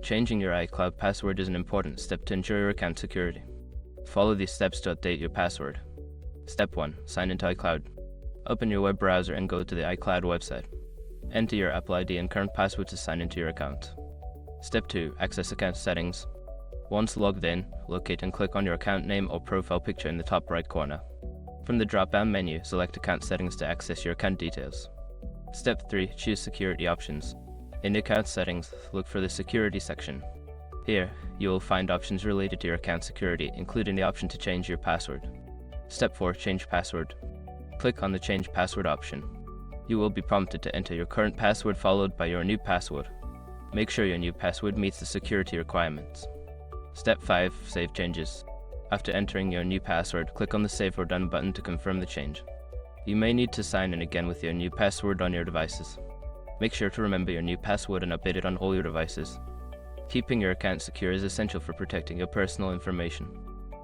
Changing your iCloud password is an important step to ensure your account security. Follow these steps to update your password. Step 1. Sign into iCloud. Open your web browser and go to the iCloud website. Enter your Apple ID and current password to sign into your account. Step 2. Access account settings. Once logged in, locate and click on your account name or profile picture in the top right corner. From the drop-down menu, select Account Settings to access your account details. Step 3. Choose Security Options. In the Account Settings, look for the Security section. Here, you will find options related to your account security, including the option to change your password. Step 4. Change Password. Click on the Change Password option. You will be prompted to enter your current password followed by your new password. Make sure your new password meets the security requirements. Step 5. Save changes. After entering your new password, click on the Save or Done button to confirm the change. You may need to sign in again with your new password on your devices. Make sure to remember your new password and update it on all your devices. Keeping your account secure is essential for protecting your personal information.